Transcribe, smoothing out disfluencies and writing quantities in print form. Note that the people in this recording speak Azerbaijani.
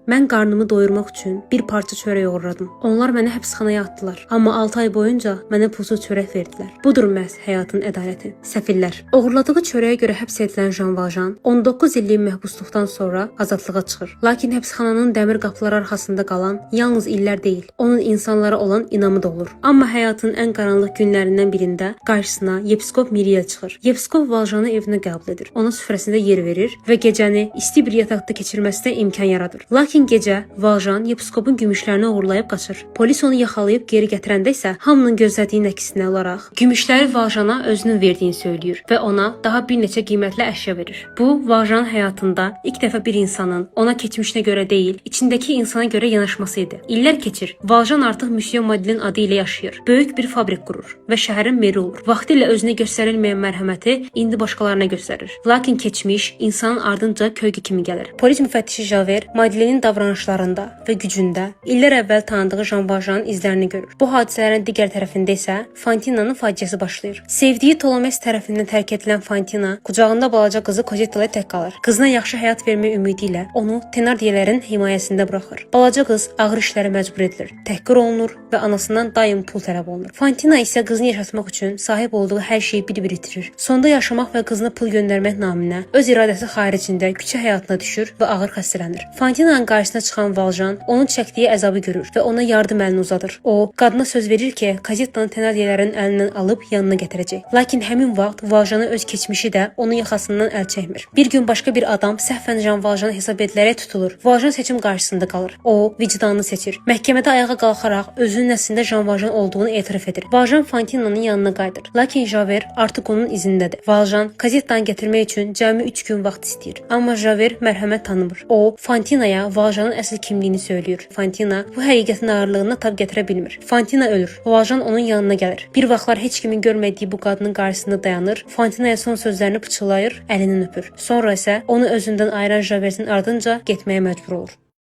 Mən qarnımı doyurmaq üçün bir parça çörək uğradım. Onlar məni həbsxanaya atdılar. Amma 6 ay boyunca mənə pulsuz çörək verdilər. Budur məhz həyatın ədaləti. Səfillər. Oğurladığı çörəyə görə həbs edilən Jean Valjean 19 illik məhbusluqdan sonra azadlığa çıxır. Lakin həbsxananın dəmir qapıları arxasında qalan yalnız illər deyil, onun insanlara olan inamı da olur. Amma həyatın ən qaranlıq günlərindən birində qarşısına yepiskop Miriel çıxır. Yepiskop Valjean'ı evinə qəbul edir. Ona süfrəsində yer verir və gecəni isti bir yataqda keçirməsinə imkan yaradır. Lakin gecə Valjean yepiskopun gümüşlərini uğurlayıb qaçır. Polis onu yaxalayıb geri gətirəndə isə hamının gözlədiyinin əksinə olaraq gümüşləri Valjean'a özünün verdiyini söyləyir və ona daha bir neçə qiymətli əşya verir. Bu Valjean həyatında ilk dəfə bir insanın ona keçmişinə görə deyil, içindəki insana görə yanaşması idi. İllər keçir. Valjean artıq Monsieur Madeleine adı ilə yaşayır. Böyük bir fabrik qurur və şəhərin meri olur. Vaxtilə özünə göstərilməyən mərhəməti indi başqalarına göstərir. Lakin keçmiş insanın ardınca kölgə kimi gəlir. Polis müfəttişi Javert Madeleine'in davranışlarında və gücündə illər əvvəl tanıdığı Jean Valjean'ın izlərini görür. Bu hadisələrin digər tərəfində isə Fantina'nın faciəsi başlayır. Sevdiyi Tolomes tərəfindən tərk edilən Fantina qucağında balaca qızı Cosette ilə tək qalır. Qızına yaxşı həyat vermək ümidi ilə onu Thenardier'lərin himayəsində buraxır. Balaca qız ağır işlərə məcbur edilir, təhqir olunur və anasından daim pul tələb olunur. Fantina isə qızını yaşatmaq üçün sahib olduğu hər şeyi bir-bir itirir. Sonda yaşamaq və qızına pul göndərmək naminə öz iradəsi xaricində küçə həyatına düşür və ağır xəstələnir. Fantina'nın qarşısına çıxan Valjean onun çəkdiyi əzabı görür və ona yardım əlini uzadır. O, qadına söz verir ki, Cosette'nin Thenardier'lərin əlindən alıb yanına gətirəcək. Lakin həmin vaxt Valjean'ın öz keçmişi də onun yaxasından əl çəkmir. Bir gün başqa bir adam səhvən Jean Valjean'ı hesab edilərək tutulur. Valjean seçim qarşısında qalır. O, vicdanını seçir. Məhkəmədə ayağa qalxaraq özünün əslində Jean Valjean olduğunu etiraf edir. Valjean Fantina'nın yanına qayıdır. Lakin Javert artıq onun izindədir. Valjean Cosette'ni gətirmək üçün cəmi 3 gün vaxt istəyir. Amma Javert mərhəmət tanımır. O, Fantina'ya Valjean'ın əsl kimliyini söyləyir. Fantina bu həqiqətin ağırlığına tab gətirə bilmir. Fantina ölür. Valjean onun yanına gəlir. Bir vaxtlar heç kimin görmədiyi bu qadının qarşısında dayanır. Fantina'ya son sözlərini pıçılayır, əlindən öpür. Sonra isə onu özündən ayıran Javert'in ardınca getməyə məcbur olur.